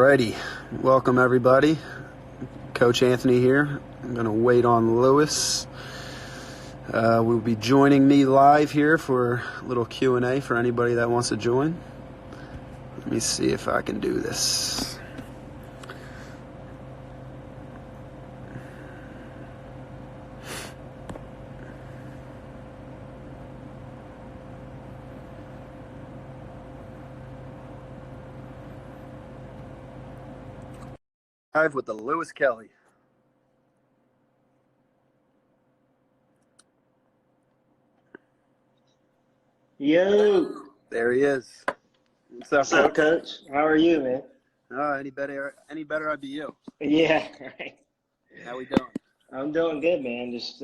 Alrighty, welcome everybody. Coach Anthony here. I'm going to wait on Lewis. Will be joining me live here for a little Q&A for anybody that wants to join. Let me see if I can do this. Live with the Lewis Kelly. Yo. There he is. What's up, Coach? How are you, man? Any better I'd be you. Yeah, right. How we doing? I'm doing good, man. Just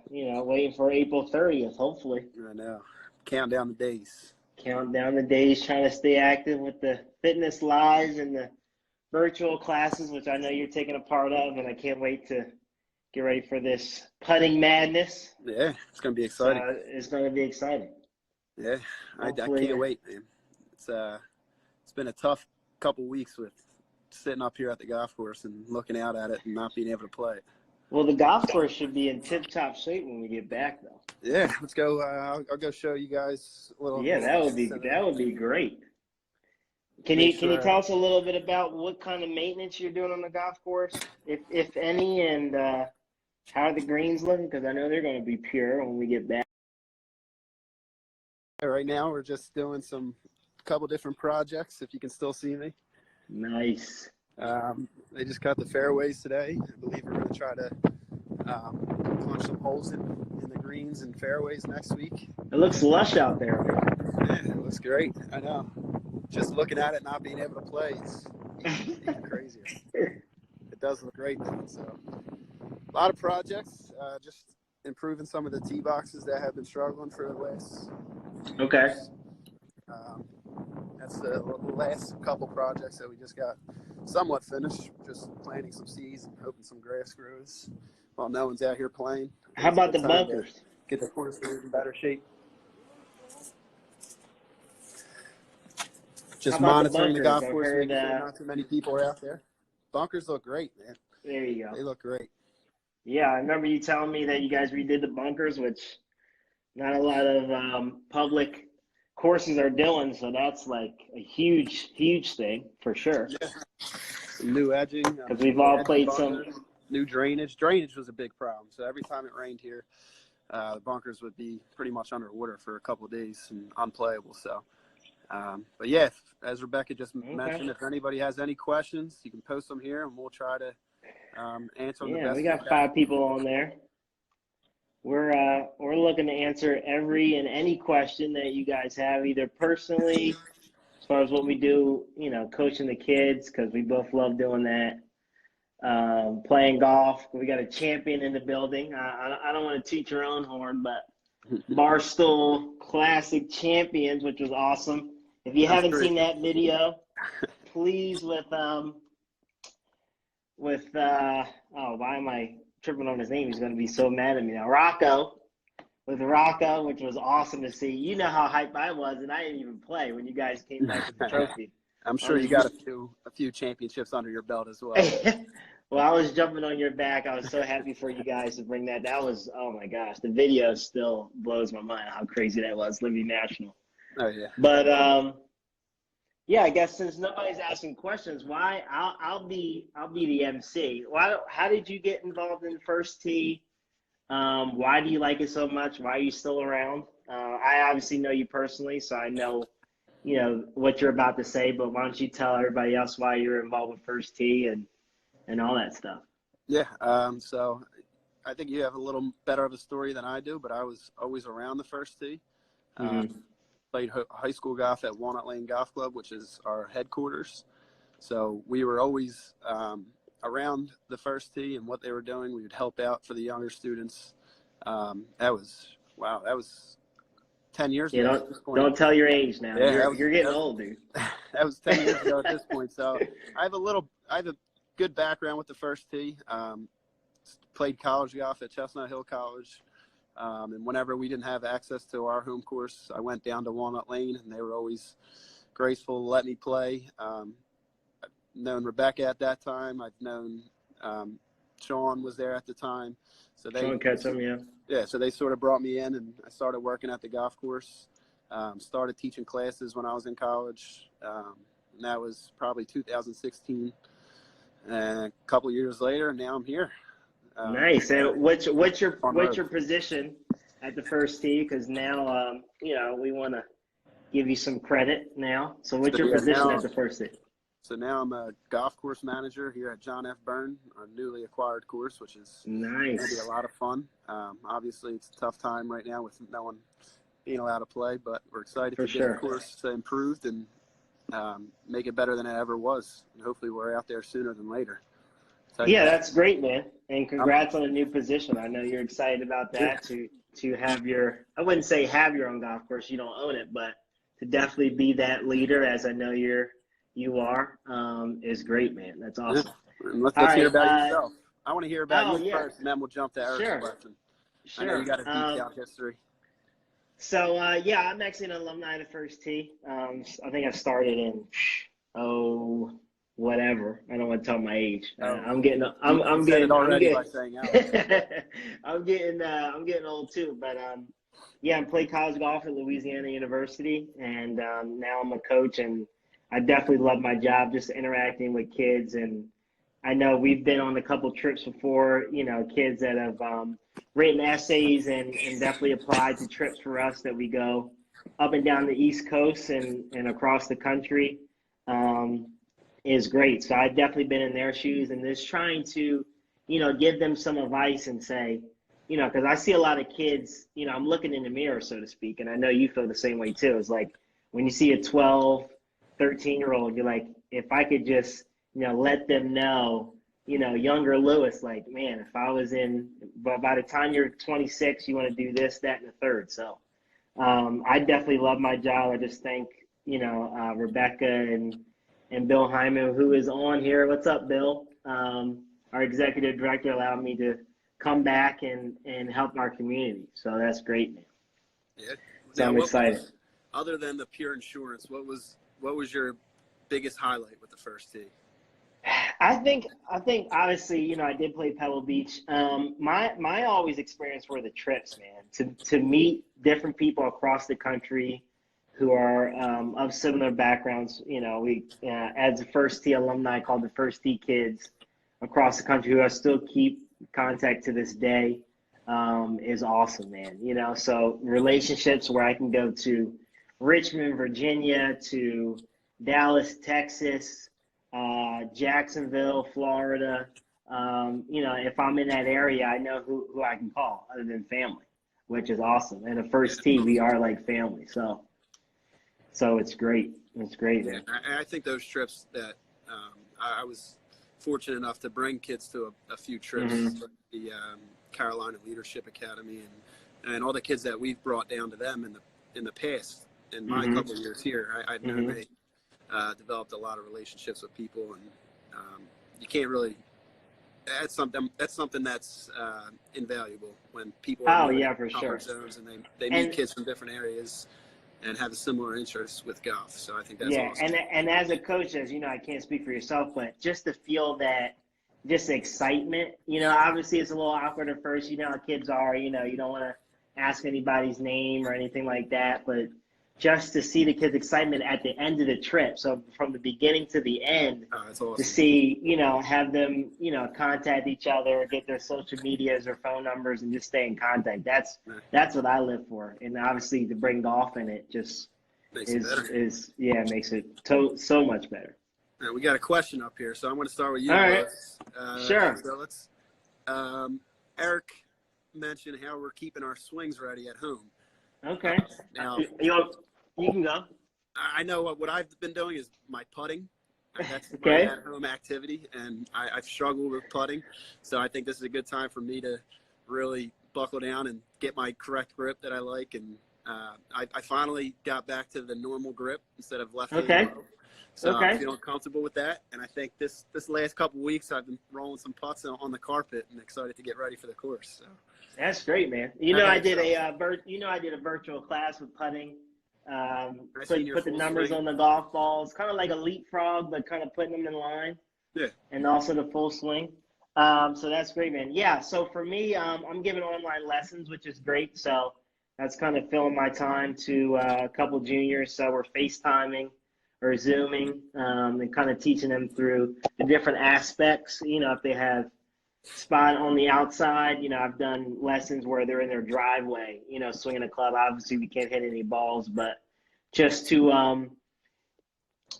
waiting for April 30th, hopefully. I know. Count down the days. Counting down the days, trying to stay active with the fitness lives and the virtual classes, which I know you're taking a part of, and I can't wait to get ready for this putting madness. Yeah, it's going to be exciting. It's going to be exciting. Yeah, I can't wait, man. It's been a tough couple weeks with sitting up here at the golf course and looking out at it and not being able to play it. Well, the golf course should be in tip-top shape when we get back, though. Yeah, let's go. I'll go show you guys a little. Yeah, that would be great. Can you tell us a little bit about what kind of maintenance you're doing on the golf course, if any, and how are the greens looking? Because I know they're going to be pure when we get back. Right now, we're just doing a couple different projects. If you can still see me. Nice. They just cut the fairways today. I believe we're going to try to punch some holes in the greens and fairways next week. It looks lush out there. Yeah, it looks great. I know. Just looking at it, not being able to play is even crazier. It does look great though. So a lot of projects, just improving some of the tee boxes that have been struggling for the last. Okay. That's the last couple projects that we just got somewhat finished. Just planting some seeds and hoping some grass grows while no one's out here playing. How about the bunkers? Get the course in better shape. Just monitoring the golf course, making sure not too many people are out there. Bunkers look great, man. There you go. They look great. Yeah, I remember you telling me that you guys redid the bunkers, which not a lot of public courses are doing, so that's like a huge thing for sure. Yeah. Some new edging. Because we've all played some. New drainage. Drainage was a big problem. So every time it rained here, the bunkers would be pretty much underwater for a couple of days and unplayable. So. But yeah, as Rebecca just mentioned, if anybody has any questions, you can post them here, and we'll try to answer them. Yeah, we got 5 people on there. We're looking to answer every and any question that you guys have, either personally, as far as what we do, coaching the kids, because we both love doing that. Playing golf, we got a champion in the building. I don't want to toot your own horn, but Barstool Classic Champions, which was awesome. If you haven't seen that video, please why am I tripping on his name? He's going to be so mad at me now. Rocco, which was awesome to see. You know how hyped I was, and I didn't even play when you guys came back with the trophy. I'm sure you got a few championships under your belt as well. Well, I was jumping on your back. I was so happy for you guys to bring that. That was, oh my gosh, the video still blows my mind how crazy that was, Liberty National. Oh yeah. But yeah, I guess since nobody's asking questions, why I'll be the MC. How did you get involved in First Tee? Why do you like it so much? Why are you still around? I obviously know you personally, so I know what you're about to say. But why don't you tell everybody else why you're involved with First Tee and all that stuff? Yeah. So I think you have a little better of a story than I do, but I was always around the First Tee. Played high school golf at Walnut Lane Golf Club, which is our headquarters. So we were always around the First Tee and what they were doing. We would help out for the younger students. That was 10 years ago. Don't tell your age now. Yeah, you're getting old, dude. That was 10 years ago at this point. So I have a good background with the First Tee. Played college golf at Chestnut Hill College. And whenever we didn't have access to our home course, I went down to Walnut Lane, and they were always graceful to let me play. known Rebecca at that time. I've known Sean was there at the time. So Sean Ketchum, yeah. Yeah, so they sort of brought me in, and I started working at the golf course. Started teaching classes when I was in college. And that was probably 2016. And a couple years later, now I'm here. Nice. And what's your position at the First Tee? Because now you know, we want to give you some credit now. So what's your position at the First Tee? So now I'm a golf course manager here at John F. Byrne, our newly acquired course, which is nice. Going to be a lot of fun. Obviously, it's a tough time right now with no one being allowed to play, but we're excited to get the course improved and make it better than it ever was. And hopefully we're out there sooner than later. Yeah, that's great, man. And congrats on a new position. I know you're excited about that, to have your, I wouldn't say have your own golf course, you don't own it, but to definitely be that leader, as I know you are, is great, man. That's awesome. Yeah. And let's hear about yourself. I want to hear about you first, and then we'll jump to Eric's question. Sure. I know you got a detailed history. So, yeah, I'm actually an alumni of the First Tee. I think I started in, whatever. I don't want to tell my age. I'm getting old too. But yeah, I played college golf at Louisiana University, and now I'm a coach, and I definitely love my job, just interacting with kids. And I know we've been on a couple trips before, you know, kids that have written essays and definitely applied to trips for us that we go up and down the East Coast and across the country. Is great. So I've definitely been in their shoes and just trying to, you know, give them some advice and say, you know, because I see a lot of kids, you know, I'm looking in the mirror, so to speak, and I know you feel the same way too. It's like when you see a 12, 13-year-old, you're like, if I could just, you know, let them know, you know, younger Lewis, like, man, if I was but by the time you're 26, you want to do this, that, and the third. So I definitely love my job. I just thank, you know, Rebecca and Bill Hyman, who is on here. What's up, Bill? Our executive director allowed me to come back and help our community. So that's great, man. Yeah. So I'm excited. Other than the pure insurance, what was your biggest highlight with the First Tee? I think obviously, you know, I did play Pebble Beach. My always experience were the trips, man, to meet different people across the country who are of similar backgrounds. You know, we as a First Tee alumni called the First Tee Kids across the country, who I still keep contact to this day, is awesome, man. You know, so relationships where I can go to Richmond, Virginia, to Dallas, Texas, Jacksonville, Florida. You know, if I'm in that area, I know who I can call other than family, which is awesome. And the First Tee, we are like family. So it's great. It's great, man. I think those trips that I was fortunate enough to bring kids to a few trips, the Carolina Leadership Academy, and all the kids that we've brought down to them in the past. In my couple of years here, I've known they developed a lot of relationships with people, and you can't really. That's something that's invaluable when people are in comfort zones and they meet kids from different areas and have a similar interest with golf. So I think that's awesome. And as a coach, as you know, I can't speak for yourself, but just to feel that just excitement, you know, obviously it's a little awkward at first, you know how kids are, you know, you don't want to ask anybody's name or anything like that, but just to see the kids' excitement at the end of the trip. So from the beginning to the end, that's awesome. To see, you know, have them, you know, contact each other, get their social medias or phone numbers and just stay in contact. That's what I live for. And obviously to bring golf in it just makes it so much better. Right, we got a question up here, so I'm going to start with you. All right. Sure. So let's, Eric mentioned how we're keeping our swings ready at home. Okay. Now, you can go. I know what I've been doing is my putting. That's my at-home activity, and I've struggled with putting. So I think this is a good time for me to really buckle down and get my correct grip that I like. And I finally got back to the normal grip instead of left hand. So I'm feeling comfortable with that. And I think this last couple of weeks I've been rolling some putts on the carpet and excited to get ready for the course. So. That's great, man. You know, I did a virtual class with putting I seen your Put the full numbers swing. on the golf balls, kind of like a leapfrog, but kind of putting them in line, Yeah. and also the full swing. So that's great, man. Yeah. So for me, I'm giving online lessons, which is great. So that's kind of filling my time to a couple juniors. So we're FaceTiming or Zooming, and kind of teaching them through the different aspects. If they have spot on the outside, I've done lessons where they're in their driveway, swinging a club. Obviously, we can't hit any balls, but just to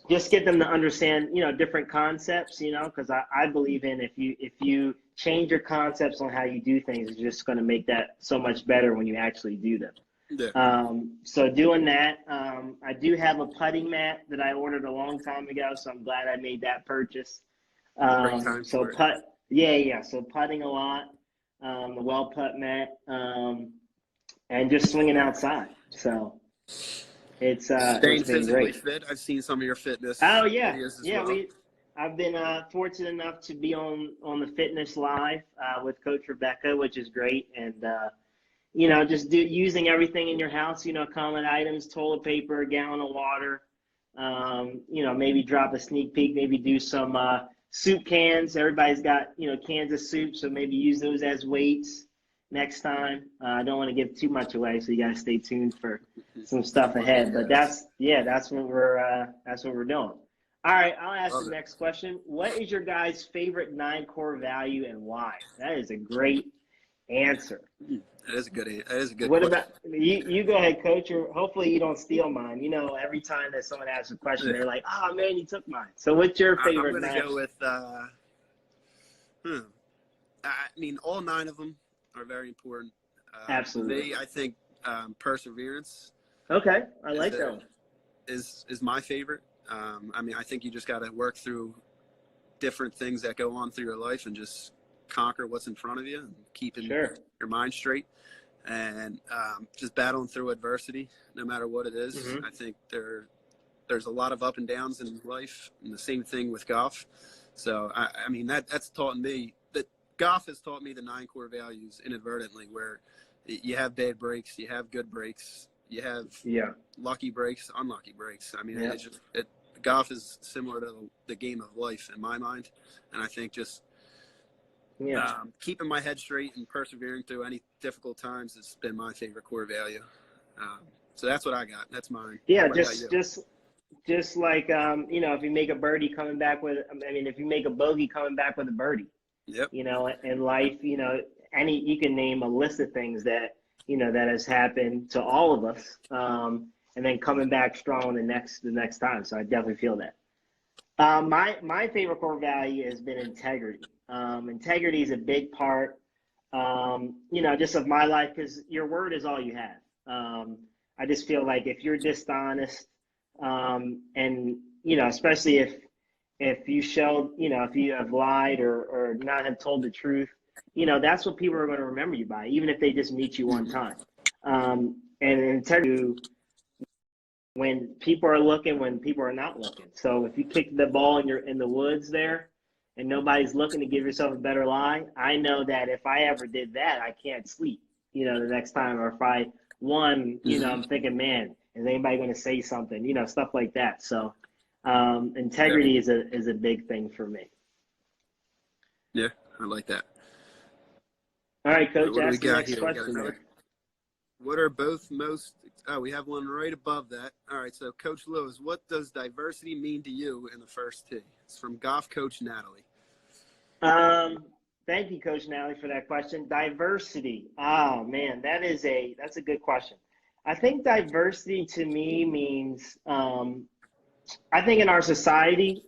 just get them to understand, different concepts, because I believe in if you change your concepts on how you do things, it's just going to make that so much better when you actually do them. Yeah. So doing that, I do have a putting mat that I ordered a long time ago, so I'm glad I made that purchase. Great time So for it. yeah. So putting a lot, the well putt mat, and just swinging outside. So it's Staying been physically great. fit. I've seen some of your fitness Oh yeah, videos as yeah. well. I've been fortunate enough to be on the Fitness Live with Coach Rebecca, which is great, and just using everything in your house. Common items: toilet paper, a gallon of water. Maybe drop a sneak peek. Maybe do some soup cans. Everybody's got cans of soup, so maybe use those as weights next time. I don't want to give too much away, so you guys stay tuned for some stuff ahead. But that's what we're doing. All right, I'll ask Love the it. next question. What is your guys' favorite 9 core value and why? That is a great answer. That is a good What question. about you? You go ahead, coach. Or hopefully you don't steal mine. Every time that someone asks a question, Yeah. they're like, "Oh man, you took mine." So what's your I'm favorite going to 9? go with, I mean, all 9 of them are very important. Absolutely. I think perseverance Okay, I is, like that one. is my favorite. I mean, I think you just got to work through different things that go on through your life and just conquer what's in front of you and keeping Sure. your mind straight and just battling through adversity, no matter what it is. Mm-hmm. I think there's a lot of up and downs in life, and the same thing with golf. So I mean that's taught me that golf has taught me the 9 core values inadvertently, where you have bad breaks, you have good breaks, you have lucky breaks, unlucky breaks. I mean, Yeah. it's just golf is similar to the game of life in my mind, and I think just keeping my head straight and persevering through any difficult times has been my favorite core value. So that's what I got. That's mine. Yeah, What about you? just like if you make a birdie coming back with, if you make a bogey coming back with a birdie, Yep. In life, you can name a list of things that that has happened to all of us, and then coming back strong the next time. So I definitely feel that. My favorite core value has been integrity. Integrity is a big part, just of my life, because your word is all you have. I just feel like if you're dishonest, and especially if you show, if you have lied or not have told the truth, that's what people are going to remember you by, even if they just meet you one time. And integrity, when people are looking, when people are not looking. So if you kick the ball and you're in the woods there and nobody's looking, to give yourself a better lie, I know that if I ever did that, I can't sleep, the next time. Or if I won, I'm thinking, man, is anybody going to say something, stuff like that. So integrity is a big thing for me. Yeah, I like that. All right, Coach, What do we ask the got next here? question there. What are both most we have one right above that. All right, so Coach Lewis, what does diversity mean to you in the first tee? It's from golf coach Natalie. Thank you, Coach Natalie, for that question. Diversity. Oh man, that's a good question. I think diversity to me means, I think in our society,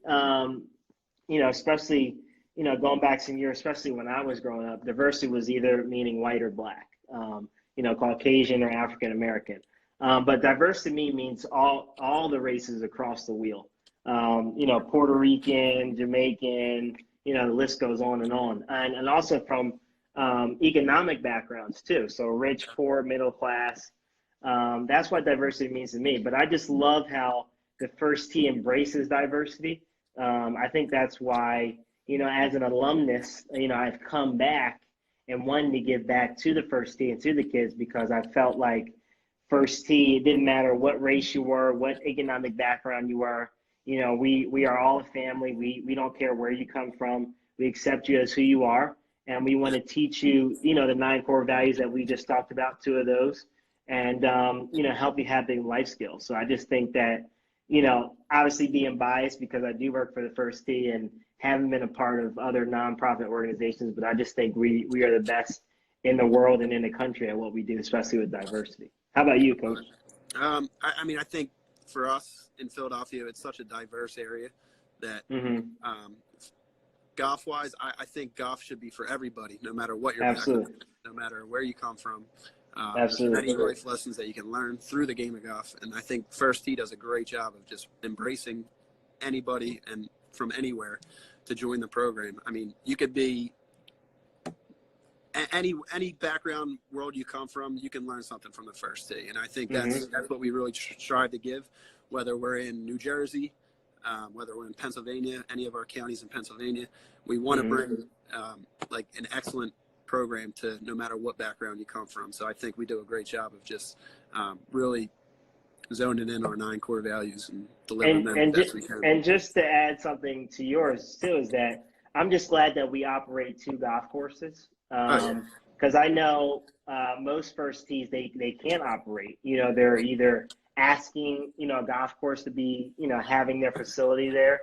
especially, going back some years, especially when I was growing up, diversity was either meaning white or black, Caucasian or African American. But diverse to me means all the races across the wheel. Puerto Rican, Jamaican, the list goes on, and also from economic backgrounds too. So rich, poor, middle class. That's what diversity means to me. But I just love how the first tee embraces diversity. I think that's why, as an alumnus, I've come back and wanted to give back to the first tee and to the kids, because I felt like first tee. It didn't matter what race you were, what economic background you were. You know, we are all a family. We don't care where you come from. We accept you as who you are, and we want to teach you, you know, the 9 core values that we just talked about, 2 of those, and you know, help you have the life skills. So I just think that, you know, obviously being biased because I do work for the First Tee and haven't been a part of other nonprofit organizations, but I just think we are the best in the world and in the country at what we do, especially with diversity. How about you, Coach? I mean, I think for us in Philadelphia, it's such a diverse area that golf-wise, I think golf should be for everybody, no matter what your background, no matter where you come from. There's many life lessons that you can learn through the game of golf, and I think First Tee does a great job of just embracing anybody and from anywhere to join the program. I mean, you could be any background world you come from, you can learn something from the First Tee, and I think that's what we really strive to give, whether we're in New Jersey, whether we're in Pennsylvania, any of our counties in Pennsylvania. We want to bring like an excellent program to no matter what background you come from. So I think we do a great job of just really zoning in our 9 core values and delivering them the best we can. And just to add something to yours too, is that I'm just glad that we operate 2 golf courses. Because I know most First Tees, they can't operate. You know, they're either asking, you know, a golf course to be, you know, having their facility there.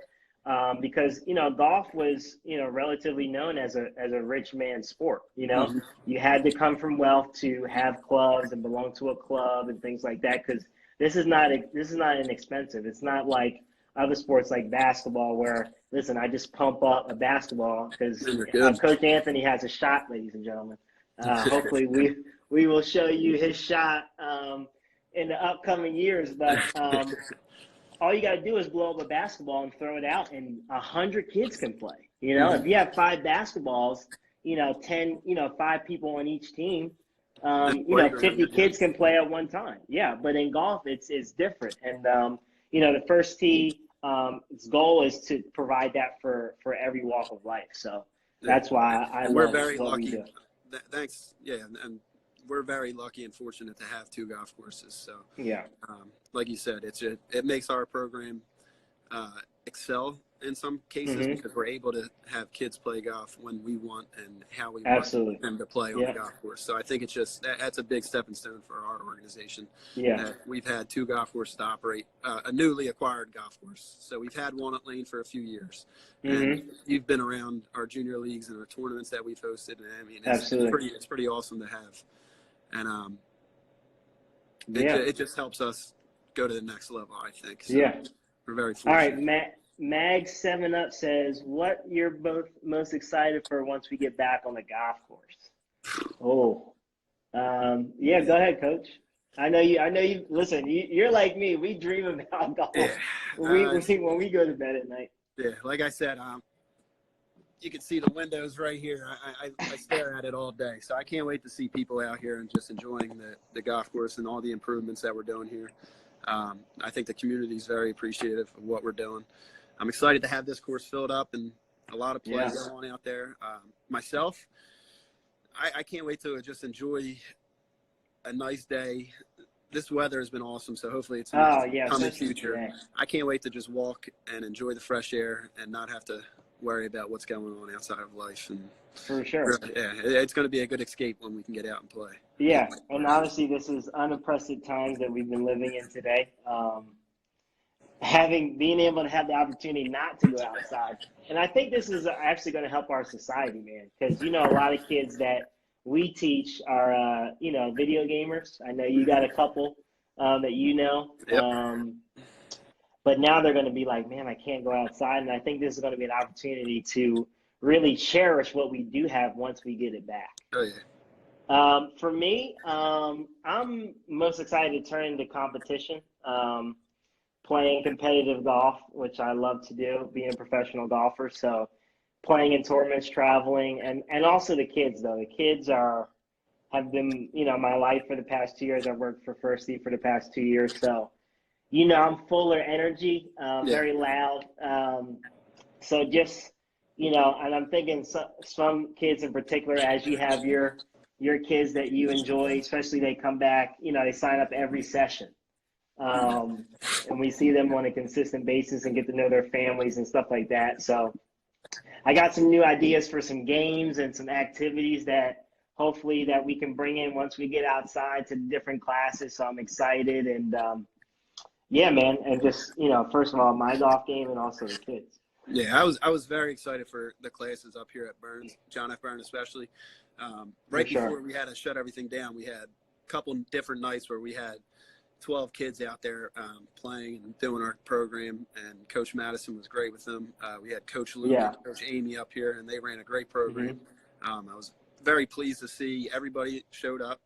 Because, you know, golf was, you know, relatively known as a rich man's sport. You know, you had to come from wealth to have clubs and belong to a club and things like that. Because this is not inexpensive. It's not like other sports like basketball where, listen, I just pump up a basketball because Coach Anthony has a shot, ladies and gentlemen. Hopefully we will show you his shot in the upcoming years. But all you got to do is blow up a basketball and throw it out, and 100 kids can play. You know, if you have 5 basketballs, you know, 5 people on each team, you know, 50 kids can play at one time. Yeah, but in golf, it's different. And, you know, the First Tee, its goal is to provide that for every walk of life. So that's why I love we're very what lucky. we do. Thanks. Yeah, and we're very lucky and fortunate to have 2 golf courses. So yeah, like you said, it makes our program excel in some cases because we're able to have kids play golf when we want and how we want them to play on the golf course. So I think it's just that's a big stepping stone for our organization. Yeah, we've had 2 golf courses to operate, a newly acquired golf course. So we've had Walnut Lane for a few years, and you've been around our junior leagues and our tournaments that we've hosted. And I mean, it's pretty awesome to have, and it just helps us go to the next level, I think. So we're very fortunate. All right, Mag 7 Up says, what you're both most excited for once we get back on the golf course? Yeah, go ahead, Coach. I know you listen, you're like me. We dream about golf when we go to bed at night. Yeah, like I said, you can see the windows right here. I stare at it all day. So I can't wait to see people out here and just enjoying the golf course and all the improvements that we're doing here. I think the community is very appreciative of what we're doing. I'm excited to have this course filled up and a lot of play going on out there. Myself, I can't wait to just enjoy a nice day. This weather has been awesome, so hopefully it's come in the future. Today. I can't wait to just walk and enjoy the fresh air and not have to worry about what's going on outside of life. And for sure. Yeah, it's going to be a good escape when we can get out and play. Yeah, and obviously this is unprecedented times that we've been living in today. Being able to have the opportunity not to go outside. And I think this is actually going to help our society, man, because, you know, a lot of kids that we teach are, you know, video gamers. I know you got a couple that you know. But now they're going to be like, man, I can't go outside. And I think this is going to be an opportunity to really cherish what we do have once we get it back. Oh, yeah. For me, I'm most excited to turn into competition. Playing competitive golf, which I love to do, being a professional golfer. So playing in tournaments, traveling, and also the kids, though. The kids have been, you know, my life for the past 2 years. I've worked for First Tee for the past 2 years. So, you know, I'm full of energy, very loud. So just, you know, and I'm thinking some kids in particular, as you have your your kids that you enjoy, especially they come back, they sign up every session. And we see them on a consistent basis and get to know their families and stuff like that. So I got some new ideas for some games and some activities that hopefully that we can bring in once we get outside to different classes. So I'm excited. And yeah, man. And just, first of all, my golf game and also the kids. Yeah, I was very excited for the classes up here at Burns, John F. Burns especially. Right before we had to shut everything down, we had a couple different nights where we had 12 kids out there playing and doing our program, and Coach Madison was great with them. We had Coach Luke and Coach Amy up here, and they ran a great program. I was very pleased to see everybody showed up,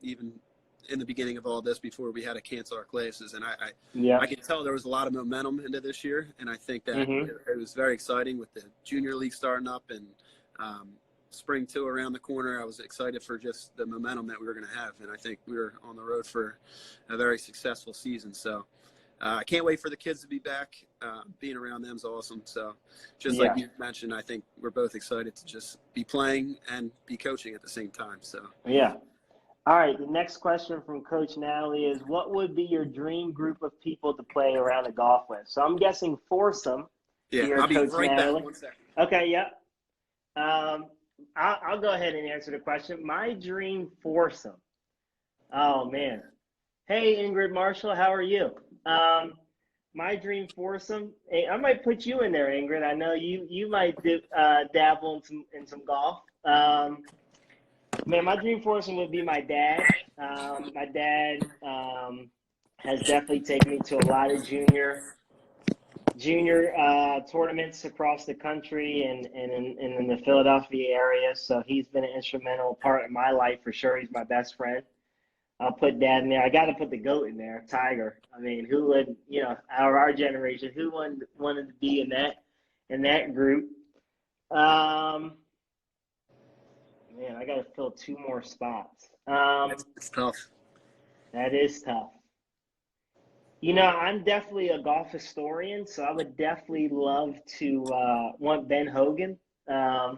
even in the beginning of all this before we had to cancel our classes. And I could tell there was a lot of momentum into this year, and I think that it was very exciting with the junior league starting up and spring 2 around the corner. I was excited for just the momentum that we were going to have, and I think we were on the road for a very successful season. So I can't wait for the kids to be back. Being around them is awesome. So just like you mentioned, I think we're both excited to just be playing and be coaching at the same time. So yeah. All right, the next question from Coach Natalie is, what would be your dream group of people to play around the golf with? So I'm guessing foursome. Yeah, I'll be right back. 1 second. Okay, yeah. I'll go ahead and answer the question. My dream foursome. Oh, man. Hey, Ingrid Marshall, how are you? My dream foursome, I might put you in there, Ingrid. I know you might dabble in some golf. Man, my dream foursome would be my dad. My dad has definitely taken me to a lot of junior tournaments across the country and in the Philadelphia area. So he's been an instrumental part of my life for sure. He's my best friend. I'll put Dad in there. I got to put the GOAT in there, Tiger. I mean, who would, out of our generation, who wanted to be in that group? Man, I got to fill 2 more spots. It's tough. That is tough. I'm definitely a golf historian, so I would definitely love to want Ben Hogan. I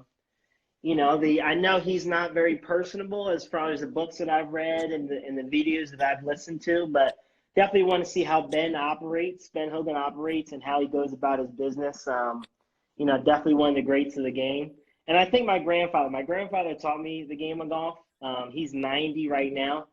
know he's not very personable as far as the books that I've read and the videos that I've listened to, but definitely want to see how Ben Hogan operates, and how he goes about his business. Definitely one of the greats of the game. And I think my grandfather taught me the game of golf. He's 90 right now.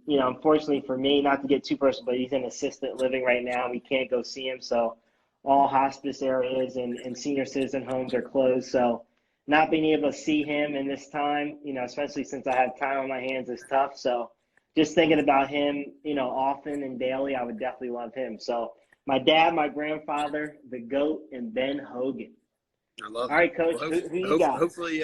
Unfortunately for me, not to get too personal, but he's in assisted living right now. We can't go see him. So all hospice areas and senior citizen homes are closed. So not being able to see him in this time, especially since I have time on my hands, is tough. So just thinking about him, often and daily, I would definitely love him. So my dad, my grandfather, the GOAT, and Ben Hogan. I love it. All right, Coach, well, who you got? Hopefully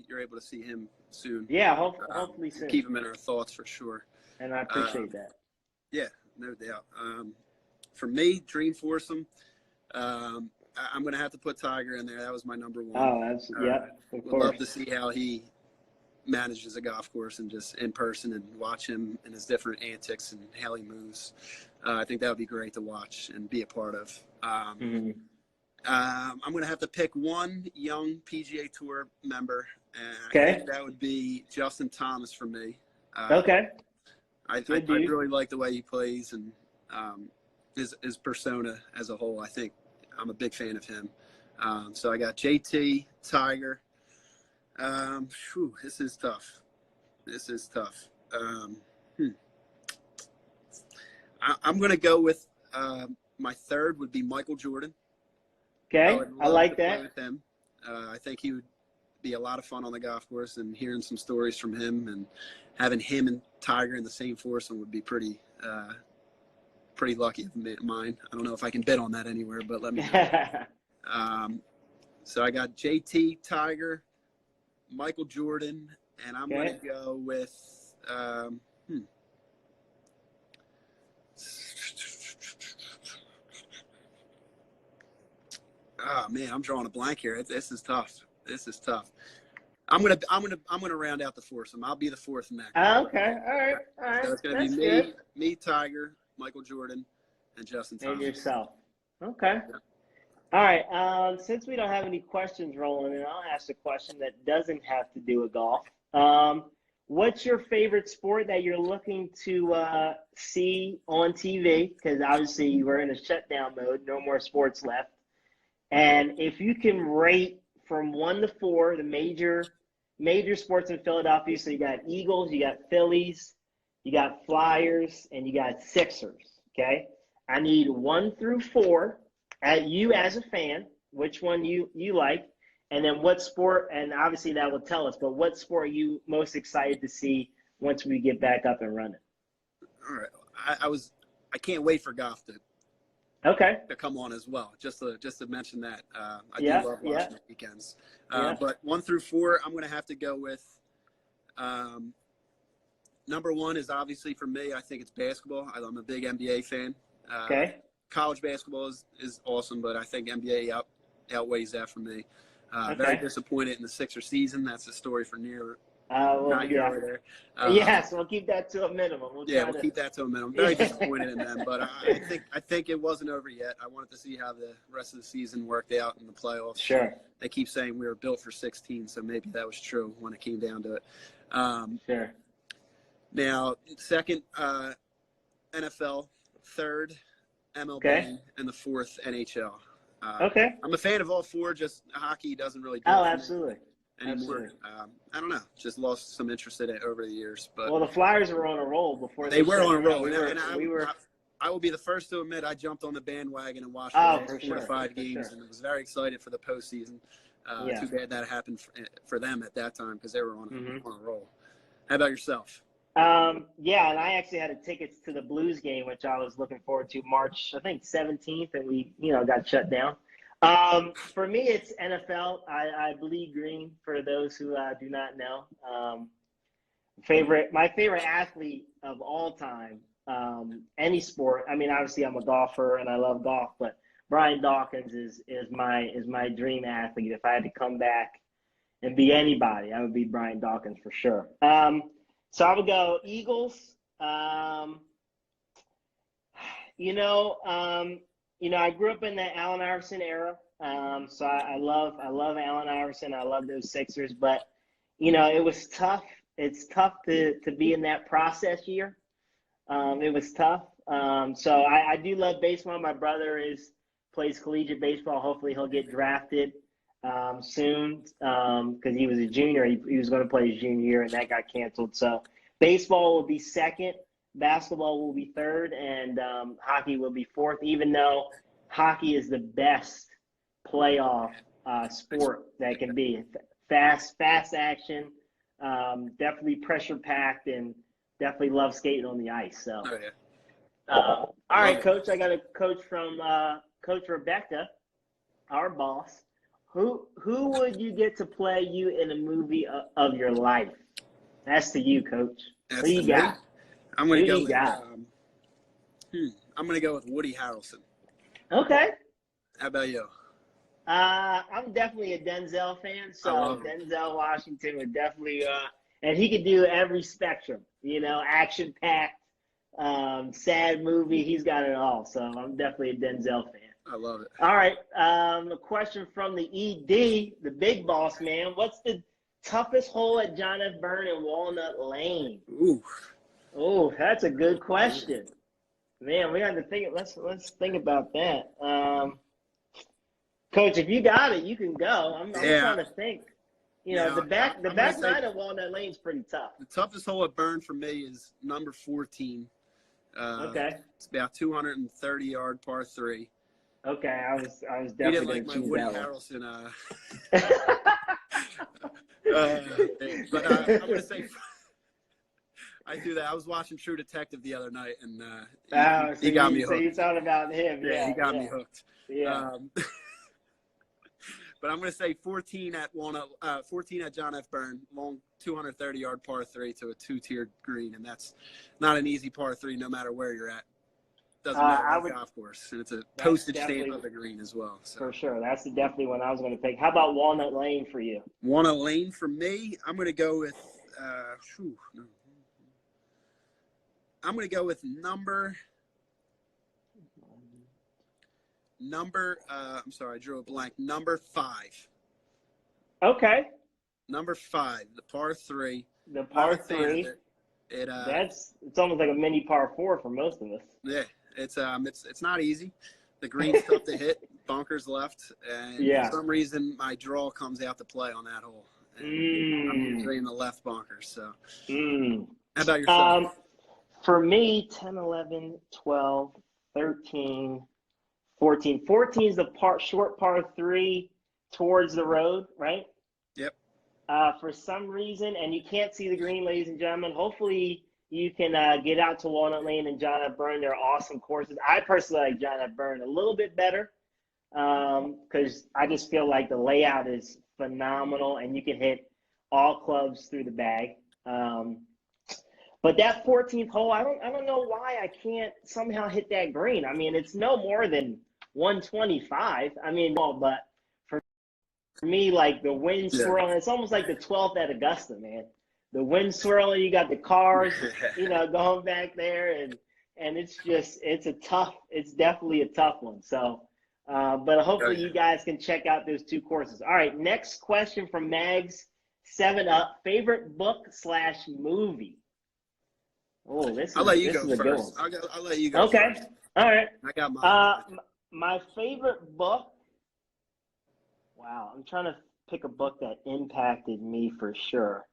you're able to see him soon. Yeah, hopefully soon. Keep him in our thoughts for sure. And I appreciate that. Yeah, no doubt. For me, dream foursome, I'm going to have to put Tiger in there. That was my number one. Oh, that's of would course. love to see how he manages a golf course and just in person and watch him and his different antics and how he moves. I think that would be great to watch and be a part of. I'm going to have to pick one young PGA Tour member. I think that would be Justin Thomas for me. I really like the way he plays and his persona as a whole. I think I'm a big fan of him. So I got JT, Tiger. This is tough. I'm going to go with my third would be Michael Jordan. Okay, I like that. With him. I think he would be a lot of fun on the golf course, and hearing some stories from him and having him and Tiger in the same foursome would be pretty lucky of mine. I don't know if I can bet on that anywhere, but let me know. So I got JT, Tiger, Michael Jordan, and I'm going to go with oh man, I'm drawing a blank here. This is tough. I'm gonna round out the foursome. I'll be the fourth next. Okay, all right. So it's gonna be me, Tiger, Michael Jordan, and Justin Thomas. And yourself. Okay. All right. Since we don't have any questions rolling in, I'll ask a question that doesn't have to do with golf. What's your favorite sport that you're looking to see on TV? Because obviously we're in a shutdown mode, no more sports left. And if you can rate from 1 to 4 the major sports in Philadelphia, so you got Eagles, you got Phillies, you got Flyers, and you got Sixers. Okay, I need 1 through 4 at you as a fan, which one you like, and then what sport, and obviously that will tell us, but what sport are you most excited to see once we get back up and running? All right. I can't wait for golf to come on as well. Just to mention that. I do love watching the weekends. But 1 through 4, I'm going to have to go with number 1 is obviously for me, I think it's basketball. I'm a big NBA fan. College basketball is awesome, but I think NBA outweighs that for me. Very disappointed in the Sixers season. That's a story for near not here or there. Yes, we'll keep that to a minimum. We'll keep that to a minimum. Very disappointed in them, but I think it wasn't over yet. I wanted to see how the rest of the season worked out in the playoffs. Sure. They keep saying we were built for 16, so maybe that was true when it came down to it. Sure. Now, second, NFL, third, MLB, and the 4th, NHL. I'm a fan of all 4. Just hockey doesn't really do absolutely anymore. I don't know. Just lost some interest in it over the years. But the Flyers were on a roll before they were on a roll. I will be the first to admit I jumped on the bandwagon and watched the 4 to 5 games, and I was very excited for the postseason. Too bad that happened for them at that time because they were on a roll. How about yourself? And I actually had tickets to the Blues game, which I was looking forward to March, I think 17th, and we, got shut down. For me, it's NFL. I bleed green for those who do not know. My favorite athlete of all time, any sport. I mean, obviously I'm a golfer and I love golf, but Brian Dawkins is my dream athlete. If I had to come back and be anybody, I would be Brian Dawkins for sure. So I would go Eagles. I grew up in the Allen Iverson era. So I love Allen Iverson. I love those Sixers, but it was tough. It's tough to be in that process year. It was tough. So I do love baseball. My brother plays collegiate baseball. Hopefully he'll get drafted soon because he was a junior. He was going to play his junior year, and that got canceled. So baseball will be second, basketball will be third, and hockey will be fourth, even though hockey is the best playoff sport that can be. Fast action, definitely pressure-packed, and definitely love skating on the ice. So, all right, Coach, I got a coach from Coach Rebecca, our boss. Who would you get to play you in a movie of your life? That's to you, Coach. Who you got? I'm going to go with I'm going to go with Woody Harrelson. Okay. How about you? I'm definitely a Denzel fan, so Denzel Washington would definitely and he could do every spectrum, action-packed, sad movie. He's got it all, so I'm definitely a Denzel fan. I love it. All right. A question from the ED, the big boss man. What's the toughest hole at John F. Byrne in Walnut Lane? Ooh, that's a good question. Man, we got to think. Let's think about that. Coach, if you got it, you can go. I'm trying to think. The back side of Walnut Lane is pretty tough. The toughest hole at Byrne for me is number 14. It's about 230-yard par 3. Okay, I was definitely going to choose that one. But I'm going to say I do that. I was watching True Detective the other night, and he got me hooked. So you thought about him. Yeah, he got me hooked. Yeah. But I'm going to say 14 at John F. Byrne, long 230-yard par 3 to a 2-tiered green, and that's not an easy par 3 no matter where you're at. Doesn't matter what golf course, and it's a postage stamp of the green as well. So. For sure, that's definitely one I was going to pick. How about Walnut Lane for you? Walnut Lane for me, I'm going to go with number I'm sorry, I drew a blank. Number 5. Okay. Number 5, the par 3. The Not par a fan of 3. it. It's almost like a mini par 4 for most of us. Yeah, it's not easy. The green's tough to hit, bunkers left, and Yeah. for some reason my draw comes out to play on that hole. And I'm usually in the left bunker. So, how about yourself? For me, 10, 11, 12, 13, 14. 14 is the short par 3 towards the road, right? Yep. For some reason, and you can't see the green, ladies and gentlemen, hopefully you can get out to Walnut Lane and John F. Byrne. They're awesome courses. I personally like John F. Byrne a little bit better because I just feel like the layout is phenomenal and you can hit all clubs through the bag. But that 14th hole, I don't know why I can't somehow hit that green. I mean, it's no more than 125. I mean, well, but for me, like the wind swirling, it's almost like the 12th at Augusta, man. The wind swirling, you got the cars, going back there, and it's definitely a tough one. So, but hopefully you guys can check out those 2 courses. All right, next question from Mags 7 Up. Favorite book/movie? Oh, I'll let you go first. I'll let you go first. All right. I got mine. My favorite book. Wow, I'm trying to pick a book that impacted me for sure.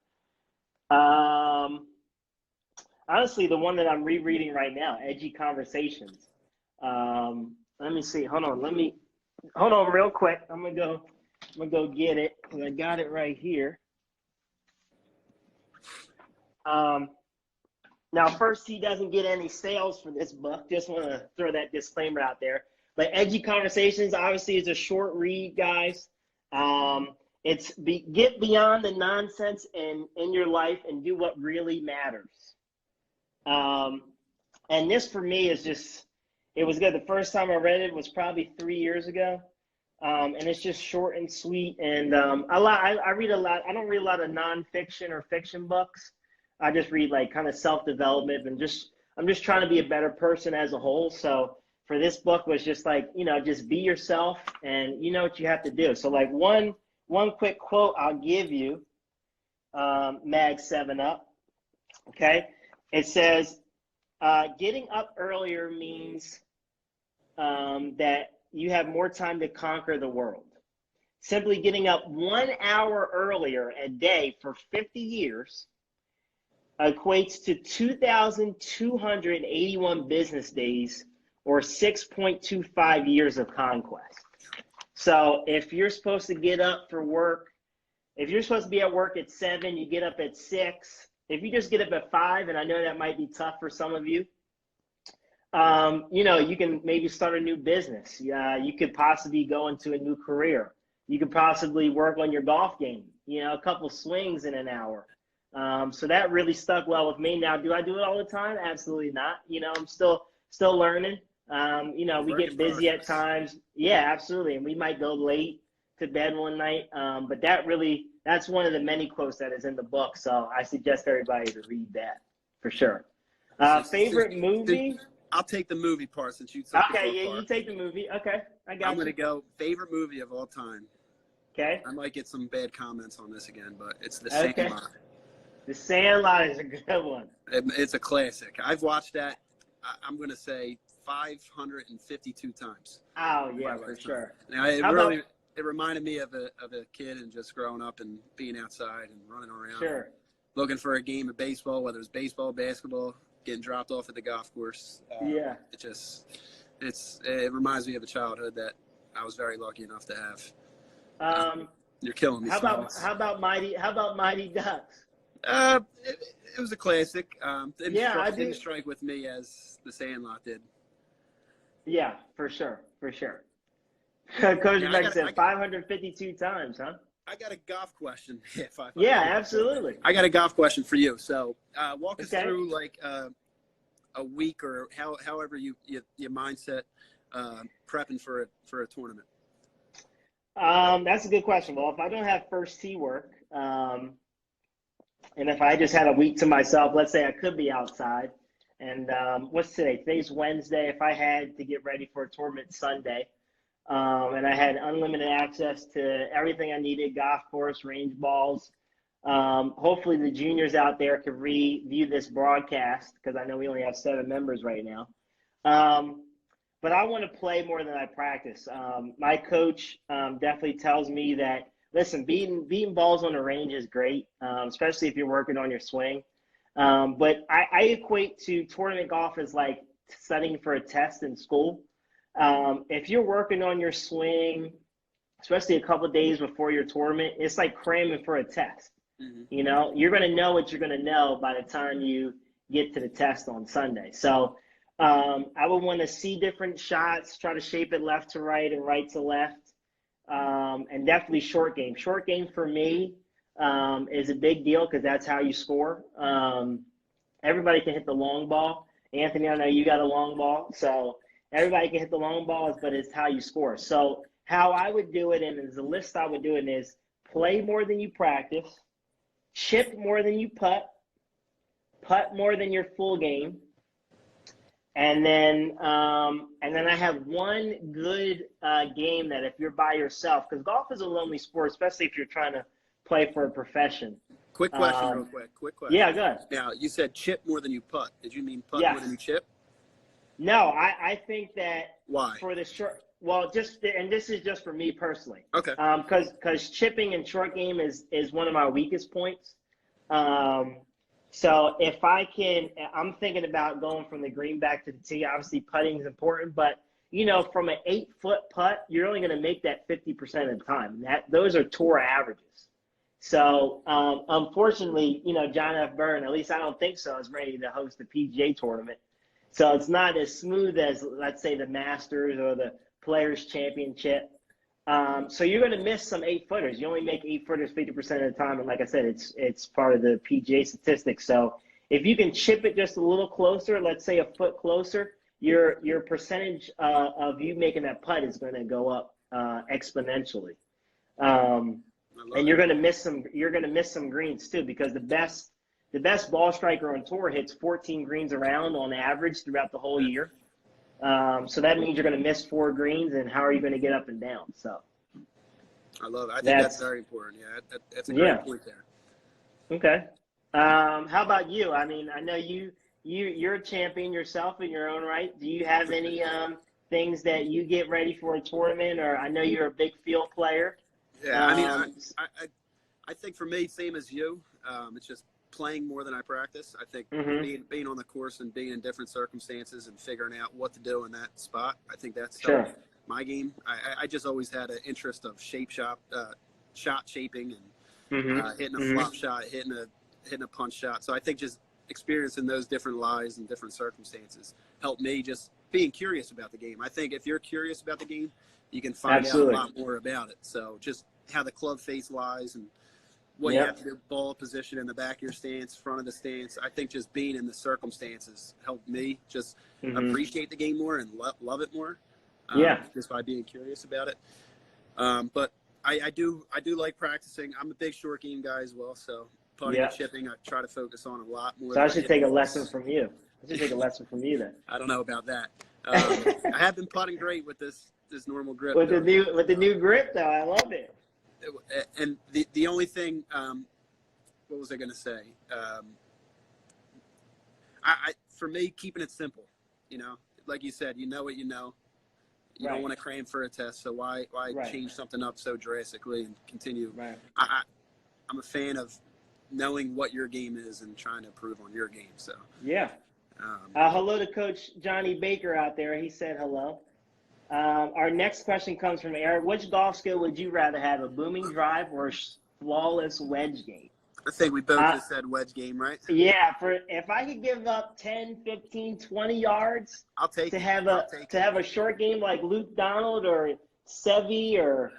Honestly, the one that I'm rereading right now, Edgy Conversations. Let me see. Hold on real quick. I'm gonna go get it because I got it right here. Now, first, he doesn't get any sales for this book. Just want to throw that disclaimer out there. But Edgy Conversations, obviously, is a short read, guys. Get beyond the nonsense in your life and do what really matters. And this, for me, is just, it was good. The first time I read it was probably 3 years ago. And it's just short and sweet. And I read a lot. I don't read a lot of nonfiction or fiction books. I just read like kind of self-development and I'm just trying to be a better person as a whole. So for this book was just like, just be yourself and you know what you have to do. So like one quick quote I'll give you, Mag 7 Up. Okay. It says, getting up earlier means that you have more time to conquer the world. Simply getting up 1 hour earlier a day for 50 years equates to 2,281 business days or 6.25 years of conquest. So if you're supposed to get up for work, if you're supposed to be at work at 7, you get up at 6. If you just get up at 5, and I know that might be tough for some of you, you can maybe start a new business. You could possibly go into a new career. You could possibly work on your golf game, a couple swings in an hour. So that really stuck well with me. Now, do I do it all the time? Absolutely not. I'm still learning. We get busy at times. Yeah, absolutely. And we might go late to bed one night. But that's one of the many quotes that is in the book. So I suggest everybody to read that for sure. Favorite movie? I'll take the movie part since you took the book part. You take the movie. Okay, I got I'm going to go favorite movie of all time. Okay. I might get some bad comments on this again, but it's The Sandlot. The Sandlot is a good one. It's a classic. I've watched that, I'm going to say, 552 times. Oh, yeah, for sure. Now, it reminded me of a kid and just growing up and being outside and running around. Sure. Looking for a game of baseball, whether it's baseball, basketball, getting dropped off at the golf course. It reminds me of a childhood that I was very lucky enough to have. You're killing me. How about Mighty Ducks? It was a classic. Didn't strike with me as The Sandlot did. Yeah, for sure. Coach Beck said 552 times, huh? I got a golf question. Yeah, absolutely. I got a golf question for you. So walk us through like a week or however your mindset prepping for a tournament. That's a good question. Well, if I don't have first tee work, and if I just had a week to myself, let's say I could be outside. And what's today? Today's Wednesday. If I had to get ready for a tournament Sunday, and I had unlimited access to everything I needed: golf course, range balls. Hopefully, the juniors out there can review this broadcast because I know we only have 7 members right now. But I want to play more than I practice. My coach definitely tells me that, listen, beating balls on the range is great, especially if you're working on your swing. But I equate to tournament golf as like studying for a test in school. If you're working on your swing, especially a couple of days before your tournament, it's like cramming for a test. Mm-hmm. You know, you're going to know what you're going to know by the time you get to the test on Sunday. So I would want to see different shots, try to shape it left to right and right to left, and definitely short game. Short game for me is a big deal because that's how you score. Everybody can hit the long ball. Anthony, I know you got a long ball, so everybody can hit the long balls, but it's how you score. So how I would do it, and the list I would do it is play more than you practice, chip more than you putt more than your full game, and then I have one good game that if you're by yourself, because golf is a lonely sport, especially if you're trying to play for a profession. Quick question, real quick. Quick question. Yeah, go ahead. Now, you said chip more than you putt. Did you mean putt more than you chip? No, I think that why for the short. Well, and this is just for me personally. Okay. Because chipping and short game is one of my weakest points. So if I'm thinking about going from the green back to the tee. Obviously, putting is important, but from an 8-foot putt, you're only going to make that 50% of the time. Those are tour averages. So unfortunately, John F. Byrne, at least I don't think so, is ready to host the PGA tournament. So it's not as smooth as, let's say, the Masters or the Players Championship. So you're going to miss some 8-footers. You only make 8-footers 50% of the time, and like I said, it's part of the PGA statistics. So if you can chip it just a little closer, let's say a foot closer, your percentage of you making that putt is going to go up exponentially. And you're going to miss some. You're going to miss some greens too, because the best ball striker on tour hits 14 greens around on average throughout the whole year. So that means you're going to miss 4 greens, and how are you going to get up and down? So I love it. I think that's very important. Yeah, that's a great point there. Okay. How about you? I mean, I know you're a champion yourself in your own right. Do you have any things that you get ready for a tournament, or I know you're a big field player? Yeah, I mean, I think for me, same as you. It's just playing more than I practice. I think being on the course and being in different circumstances and figuring out what to do in that spot, I think that's my game. I just always had an interest of shot shaping and hitting a flop shot, hitting a punch shot. So I think just experiencing those different lies and different circumstances helped me just being curious about the game. I think if you're curious about the game, you can find out a lot more about it. So just how the club face lies and what you have to do, ball position in the back of your stance, front of the stance. I think just being in the circumstances helped me just appreciate the game more and love it more. Just by being curious about it. But I do like practicing. I'm a big short game guy as well, so putting and chipping I try to focus on a lot more. So I should take a lesson from you. Then. I don't know about that. I have been putting great with this normal grip. With the new grip, though, I love it. And the only thing, what was I going to say? For me, keeping it simple, like you said, you know what you know. You don't want to cram for a test, so why change something up so drastically and continue? Right. I'm a fan of knowing what your game is and trying to improve on your game. So hello to Coach Johnny Baker out there. He said hello. Our next question comes from Eric. Which golf skill would you rather have, a booming drive or a flawless wedge game? I think we both just said wedge game, right? Yeah. If I could give up 10, 15, 20 yards I'll take to have a short game like Luke Donald or Seve or